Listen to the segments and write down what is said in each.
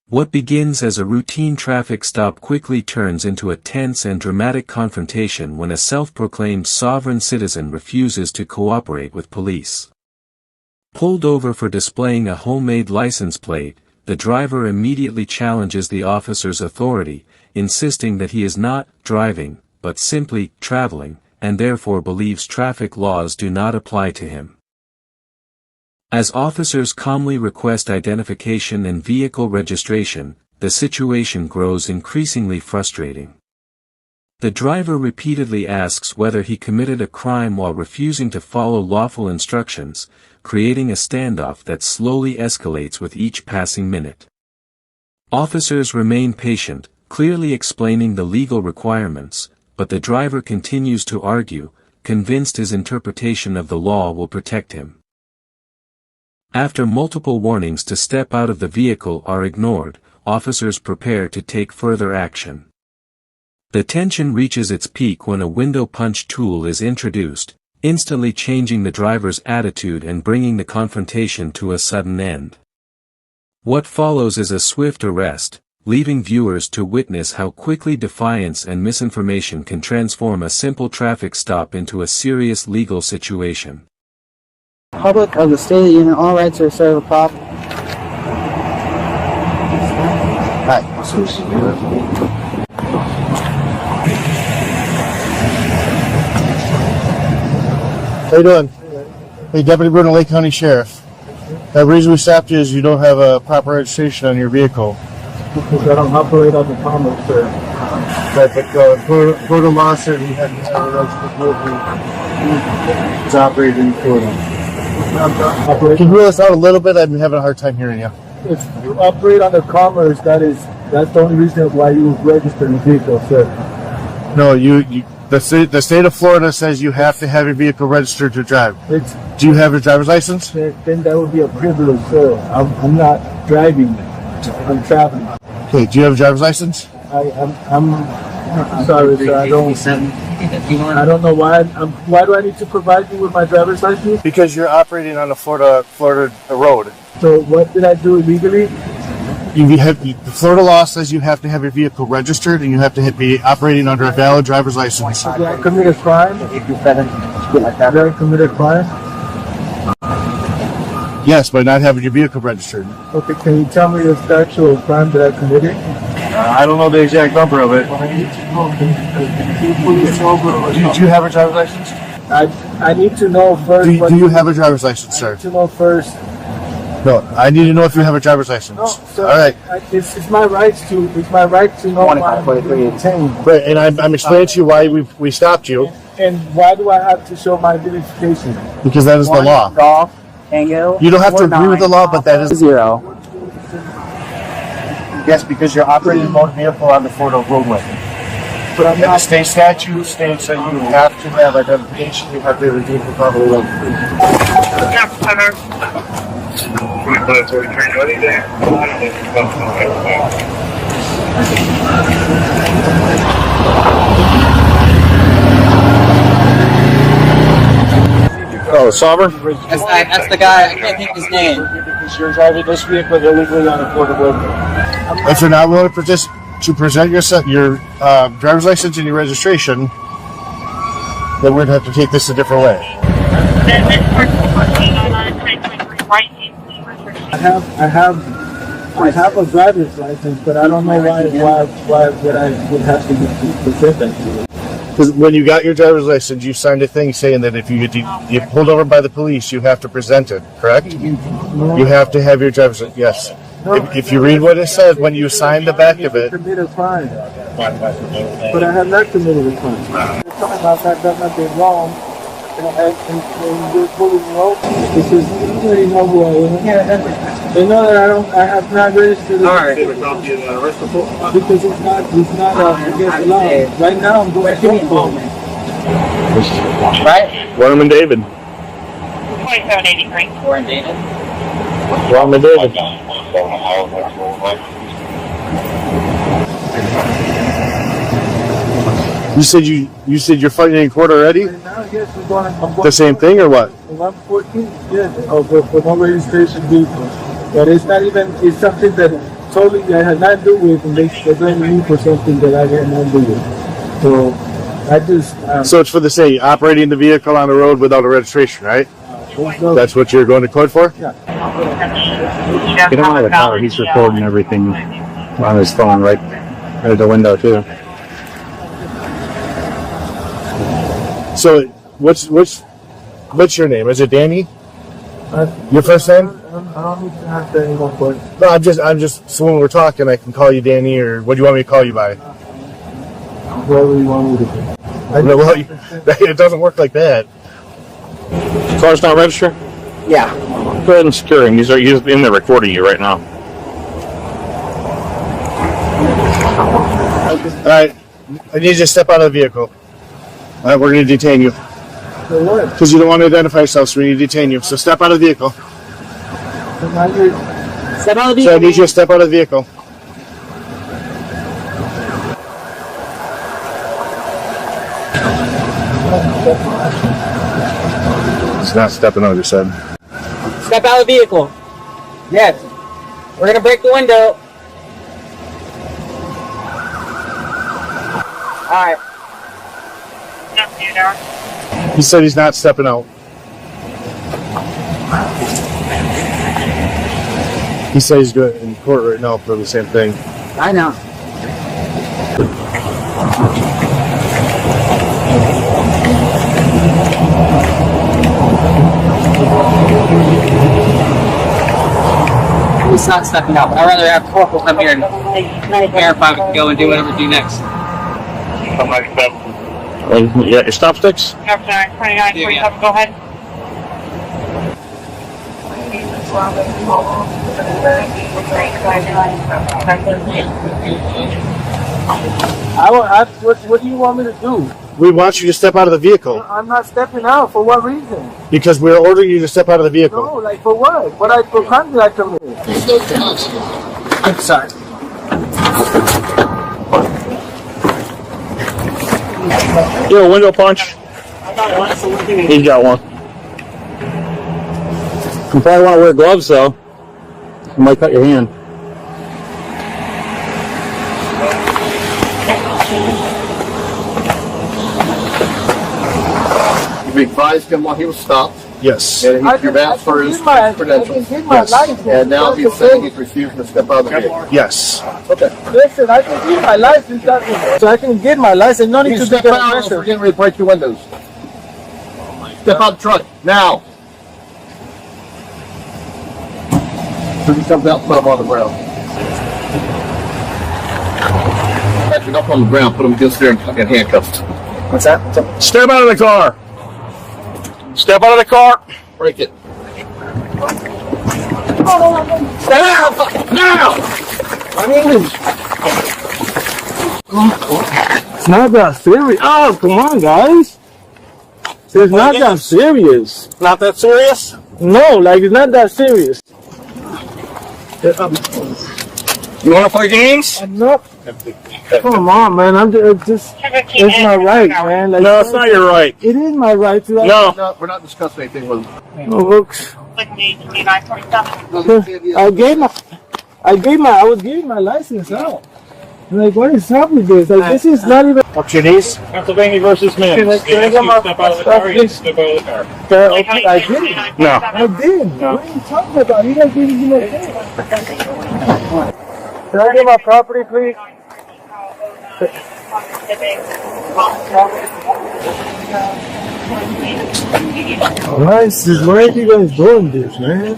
What begins as a routine traffic stop quickly turns into a tense and dramatic confrontation when a self-proclaimed sovereign citizen refuses to cooperate with police. Pulled over for displaying a homemade license plate, the driver immediately challenges the officer's authority, insisting that he is not driving, but simply traveling, and therefore believes traffic laws do not apply to him. As officers calmly request identification and vehicle registration, the situation grows increasingly frustrating. The driver repeatedly asks whether he committed a crime while refusing to follow lawful instructions, creating a standoff that slowly escalates with each passing minute. Officers remain patient, clearly explaining the legal requirements, but the driver continues to argue, convinced his interpretation of the law will protect him. After multiple warnings to step out of the vehicle are ignored, officers prepare to take further action. The tension reaches its peak when a window punch tool is introduced, instantly changing the driver's attitude and bringing the confrontation to a sudden end. What follows is a swift arrest, leaving viewers to witness how quickly defiance and misinformation can transform a simple traffic stop into a serious legal situation. Public of the State of the Union, all rights are reserved to prop. How you doing? Hey, Deputy Bruno, Lake County Sheriff. The reason we stopped you is you don't have a proper registration on your vehicle. Because I don't operate on the commerce, sir. But Florida law said you have to have a registration. It's operating in Florida. Can you roll this out a little bit? I'm having a hard time hearing you. If you operate on the commerce, that's the only reason why you register the vehicle, sir. No, the state of Florida says you have to have your vehicle registered to drive. Do you have a driver's license? Then that would be a privilege, sir. I'm not driving. I'm traveling. Okay, do you have a driver's license? I'm sorry, sir. I don't know why. Why do I need to provide you with my driver's license? Because you're operating on a Florida road. So what did I do illegally? The Florida law says you have to have your vehicle registered and you have to be operating under a valid driver's license. Did I commit a crime? Did I commit a crime? Yes, by not having your vehicle registered. Okay, can you tell me the actual crime that I committed? I don't know the exact number of it. Do you have a driver's license? I need to know first. Do you have a driver's license, sir? I need to know first. No, I need to know if you have a driver's license. No, sir, all right. It's my right to know my. Right, and I'm explaining to you why we stopped you. And why do I have to show my identification? Because that is the law. Golf, Tango. You don't have to agree with the law, but that is 0. Yes, because you're operating a motor vehicle on the Florida roadway. But I'm and not. The state statute states that you have to have identification. You have to have a vehicle properly registered. Oh, Sovereign? That's the guy. I can't think his name. Because you're driving this vehicle illegally on a Florida roadway. If you're not willing to present your driver's license and your registration, then we're going to have to take this a different way. I have a driver's license, but I don't know why would I would have to present that to you. Because when you got your driver's license, you signed a thing saying that if you get pulled over by the police, you have to present it, correct? No. You have to have your driver's license, yes. No. If you read what it says when you sign the back of it. Commit a crime. But I have not committed a crime. You're talking about I've done nothing wrong. And you're pulling me over. This is, you already know who I am. They know that I have not registered. All right. Because it's not against the law. Right now I'm doing something. Right? Warren and David. 2783. Warren David. Warren and David. You said you're fighting in court already? Right now, yes, I'm going The same thing or what? I'm 14, yes, for no registration vehicle. But it's not even, it's something that totally that had nothing to do with, and they blamed me for something that I had nothing to do with. So I just. So it's for the say operating the vehicle on the road without a registration, right? That's what you're going to court for? Yeah. Get him out of the car. He's recording everything on his phone right at the window too. So what's your name? Is it Danny? Your first name? I don't need to have that anymore, but No, I'm just. So when we're talking, I can call you Danny, or what do you want me to call you by? whatever you want me to do. Well, it doesn't work like that. Car's not registered? Yeah. Go ahead and secure him. He's in there recording you right now. All right, I need you to step out of the vehicle. All right, we're going to detain you. For what? Because you don't want to identify yourself, so we need to detain you. So step out of the vehicle. Step out of the So I vehicle. need you to step out of the vehicle. He's not stepping out, you said. Step out of the vehicle. Yes. We're gonna break the window. Alright. He said he's not stepping out. He said he's going in court right now for the same thing. I know. He's not stepping out, but I'd rather have Corporal come here and verify we can go and do whatever we do next. Yeah, your stop sticks? Number 2947, go ahead. What do you want me to do? We want you to step out of the vehicle I'm not stepping out. For what reason? because we're ordering you to step out of the vehicle. No, like for what? What crime did I commit? I'm sorry. You have a window punch? He's got one. You probably want to wear gloves though. You might cut your hand. You advised him while he was stopped, Yes. and you've asked for his credentials. And now he's saying he's refusing to step out of the vehicle. Yes. Listen, I can get my license, so I can get my license. No need You to step get out, or pressure. we're getting ready to break your windows. Step out of the truck, now. Put yourself out, put him on the ground. Actually, don't put him on the ground, put him against there and get handcuffed. What's that? Step out of the car. Step out of the car. Break it. Step out now. It's not that serious. Oh, come on, guys. It's not that serious. Not that serious? No, like it's not that serious. You want to play games? I'm not. Come on, man. I'm just. It's my right, man. Like, No, it's not your right. It is my right to. No. No, we're not discussing anything with him. Oh, looks. I was giving my license out. Like, what is up with this? Like, this is not even. Up to your knees. Pennsylvania versus Mims. Can I get my Step out of the car. You step out of the car. Okay, I did. No. I did. What are you talking about? You guys didn't even know. Can I get my property, please? Why are you guys doing this, man?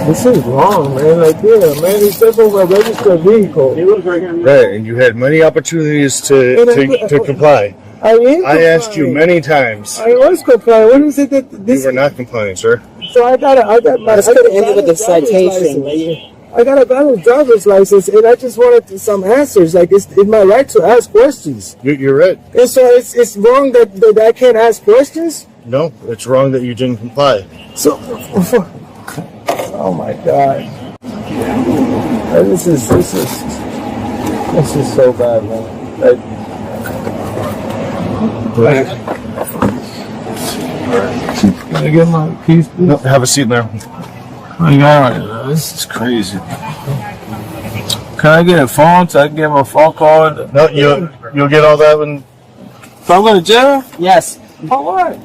This is wrong, man. Like, yeah, man, it's just over a registered vehicle. Right, and you had many opportunities to comply. I asked you many times. I was complying. What is it that You this? were not complying, sir. So I got my. This could end with a citation. I got a valid driver's license, and I just wanted some answers. Like, it's my right to ask questions. You're right. And so it's wrong that I can't ask questions. No, it's wrong that you didn't comply. So, oh my God, this is so bad, man. Like, can I get my keys, please? No, have a seat there. My God, this is crazy. Can I get a phone so I can get my phone call? No, you'll get all that when. So I'm going to jail? Yes. For what?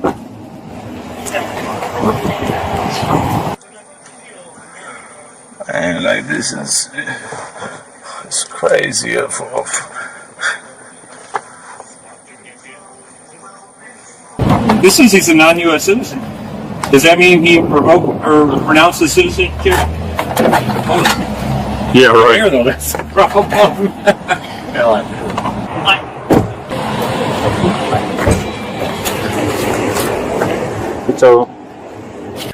Man, like this is it's crazy. This says he's a non-U.S. citizen. Does that mean he revoked or renounced his citizenship? Yeah, right. Here, though, that's the problem. So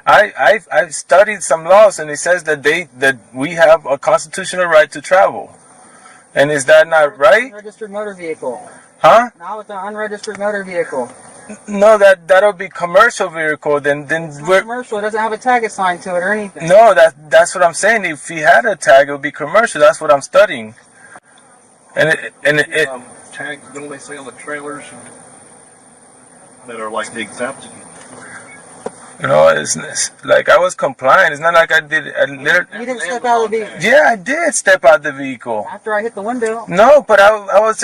I've studied some laws, and it says that we have a constitutional right to travel. And is that not right? Unregistered motor vehicle. Huh? Now it's an unregistered motor vehicle. No, that'll be commercial vehicle. Then It's not we're commercial. It doesn't have a tag assigned to it or anything. no. That's what I'm saying. If he had a tag, it would be commercial. That's what I'm studying. And it Tags, don't they say on the trailers that are like the exempt? you know, it's like I was complying. It's not like I did. You didn't step out of the vehicle. Yeah, I did step out the vehicle. After I hit the window. No, but I was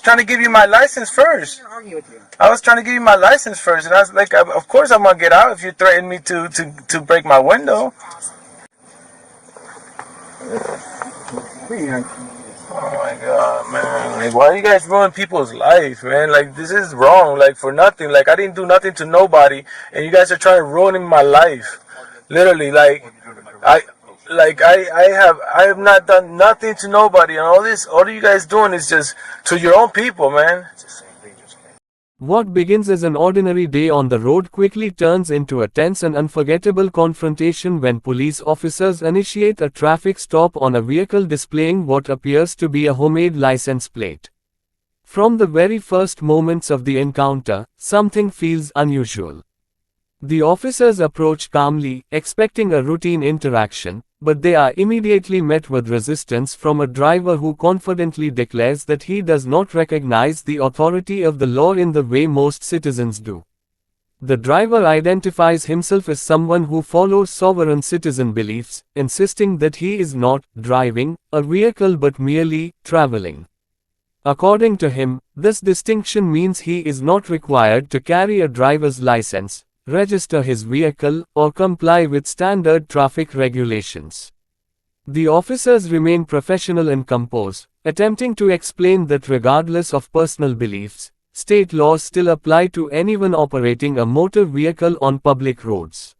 trying to give you my license first. I didn't argue with you. I was trying to give you my license first, and I was like, of course I'm gonna get out if you threaten me to break my window. Oh my God, man! Like, why you guys ruin people's life, man? Like, this is wrong. Like, for nothing. Like, I didn't do nothing to nobody, and you guys are trying to ruin my life. Literally, like, I have not done nothing to nobody, and all you guys doing is just to your own people, man. What begins as an ordinary day on the road quickly turns into a tense and unforgettable confrontation when police officers initiate a traffic stop on a vehicle displaying what appears to be a homemade license plate. From the very first moments of the encounter, something feels unusual. The officers approach calmly, expecting a routine interaction, but they are immediately met with resistance from a driver who confidently declares that he does not recognize the authority of the law in the way most citizens do. The driver identifies himself as someone who follows sovereign citizen beliefs, insisting that he is not driving a vehicle but merely traveling. According to him, this distinction means he is not required to carry a driver's license, register his vehicle, or comply with standard traffic regulations. The officers remain professional and composed, attempting to explain that regardless of personal beliefs, state laws still apply to anyone operating a motor vehicle on public roads.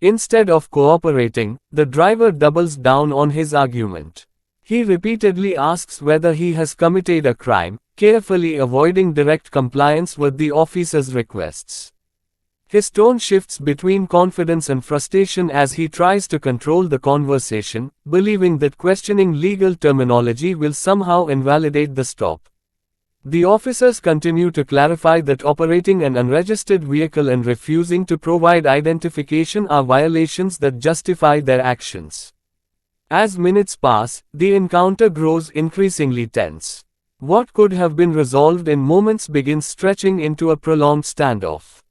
Instead of cooperating, the driver doubles down on his argument. He repeatedly asks whether he has committed a crime, carefully avoiding direct compliance with the officer's requests. His tone shifts between confidence and frustration as he tries to control the conversation, believing that questioning legal terminology will somehow invalidate the stop. The officers continue to clarify that operating an unregistered vehicle and refusing to provide identification are violations that justify their actions. As minutes pass, the encounter grows increasingly tense. What could have been resolved in moments begins stretching into a prolonged standoff.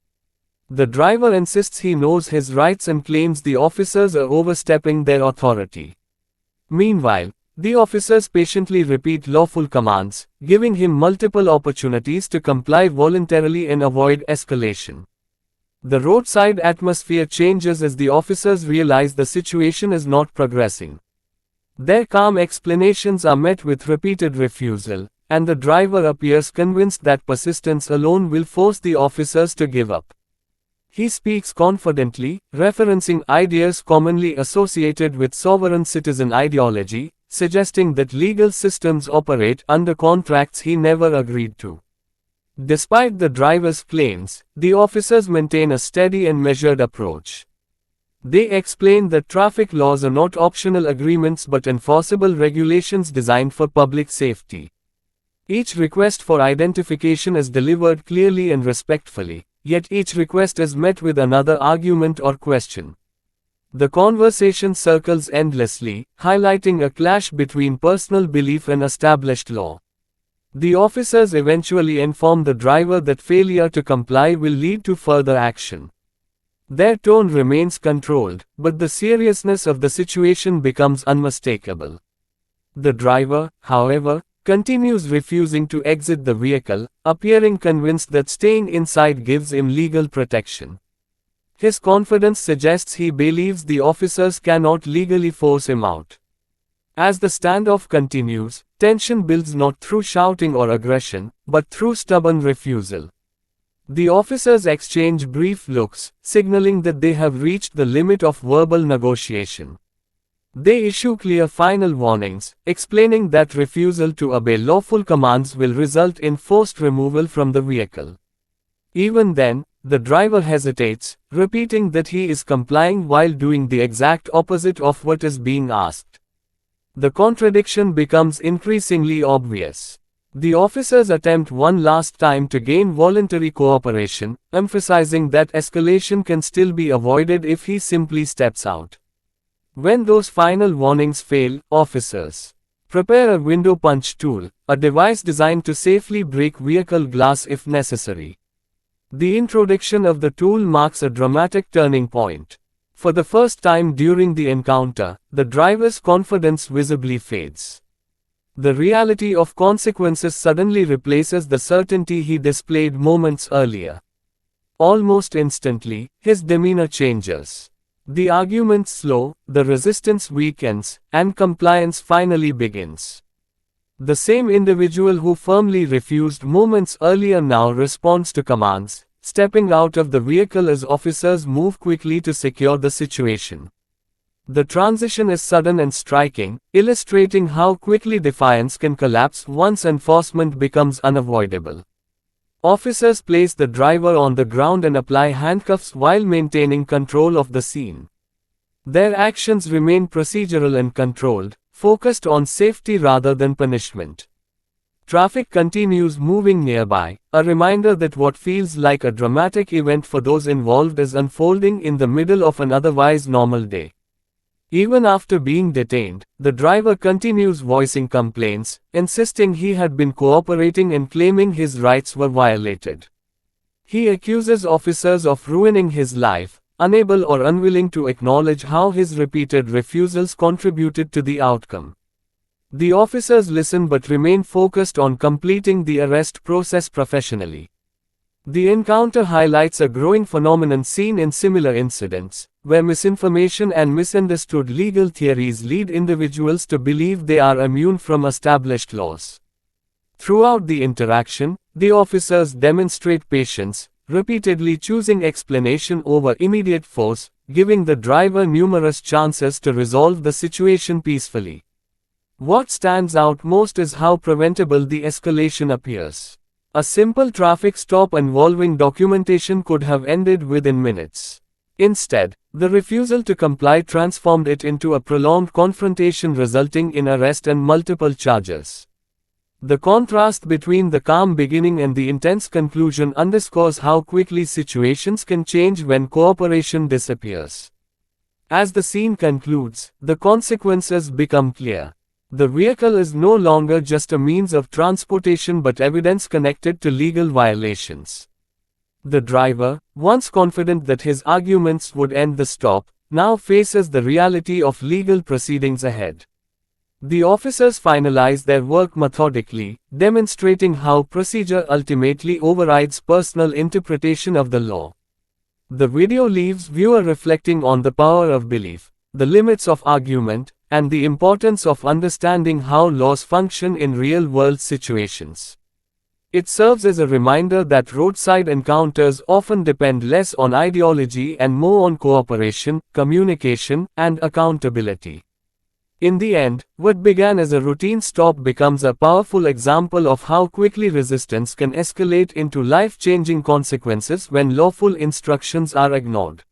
The driver insists he knows his rights and claims the officers are overstepping their authority. Meanwhile, the officers patiently repeat lawful commands, giving him multiple opportunities to comply voluntarily and avoid escalation. The roadside atmosphere changes as the officers realize the situation is not progressing. Their calm explanations are met with repeated refusal, and the driver appears convinced that persistence alone will force the officers to give up. He speaks confidently, referencing ideas commonly associated with sovereign citizen ideology, suggesting that legal systems operate under contracts he never agreed to. Despite the driver's claims, the officers maintain a steady and measured approach. They explain that traffic laws are not optional agreements but enforceable regulations designed for public safety. Each request for identification is delivered clearly and respectfully, yet each request is met with another argument or question. The conversation circles endlessly, highlighting a clash between personal belief and established law. The officers eventually inform the driver that failure to comply will lead to further action. Their tone remains controlled, but the seriousness of the situation becomes unmistakable. The driver, however, continues refusing to exit the vehicle, appearing convinced that staying inside gives him legal protection. His confidence suggests he believes the officers cannot legally force him out. As the standoff continues, tension builds not through shouting or aggression, but through stubborn refusal. The officers exchange brief looks, signaling that they have reached the limit of verbal negotiation. They issue clear final warnings, explaining that refusal to obey lawful commands will result in forced removal from the vehicle. Even then, the driver hesitates, repeating that he is complying while doing the exact opposite of what is being asked. The contradiction becomes increasingly obvious. The officers attempt one last time to gain voluntary cooperation, emphasizing that escalation can still be avoided if he simply steps out. When those final warnings fail, officers prepare a window punch tool, a device designed to safely break vehicle glass if necessary. The introduction of the tool marks a dramatic turning point. For the first time during the encounter, the driver's confidence visibly fades. The reality of consequences suddenly replaces the certainty he displayed moments earlier. Almost instantly, his demeanor changes. The arguments slow, the resistance weakens, and compliance finally begins. The same individual who firmly refused moments earlier now responds to commands, stepping out of the vehicle as officers move quickly to secure the situation. The transition is sudden and striking, illustrating how quickly defiance can collapse once enforcement becomes unavoidable. Officers place the driver on the ground and apply handcuffs while maintaining control of the scene. Their actions remain procedural and controlled, focused on safety rather than punishment. Traffic continues moving nearby, a reminder that what feels like a dramatic event for those involved is unfolding in the middle of an otherwise normal day. Even after being detained, the driver continues voicing complaints, insisting he had been cooperating and claiming his rights were violated. He accuses officers of ruining his life, unable or unwilling to acknowledge how his repeated refusals contributed to the outcome. The officers listen but remain focused on completing the arrest process professionally. The encounter highlights a growing phenomenon seen in similar incidents, where misinformation and misunderstood legal theories lead individuals to believe they are immune from established laws. Throughout the interaction, the officers demonstrate patience, repeatedly choosing explanation over immediate force, giving the driver numerous chances to resolve the situation peacefully. What stands out most is how preventable the escalation appears. A simple traffic stop involving documentation could have ended within minutes. Instead, the refusal to comply transformed it into a prolonged confrontation resulting in arrest and multiple charges. The contrast between the calm beginning and the intense conclusion underscores how quickly situations can change when cooperation disappears. As the scene concludes, the consequences become clear. The vehicle is no longer just a means of transportation but evidence connected to legal violations. The driver, once confident that his arguments would end the stop, now faces the reality of legal proceedings ahead. The officers finalize their work methodically, demonstrating how procedure ultimately overrides personal interpretation of the law. The video leaves viewer reflecting on the power of belief, the limits of argument, and the importance of understanding how laws function in real-world situations. It serves as a reminder that roadside encounters often depend less on ideology and more on cooperation, communication, and accountability. In the end, what began as a routine stop becomes a powerful example of how quickly resistance can escalate into life-changing consequences when lawful instructions are ignored.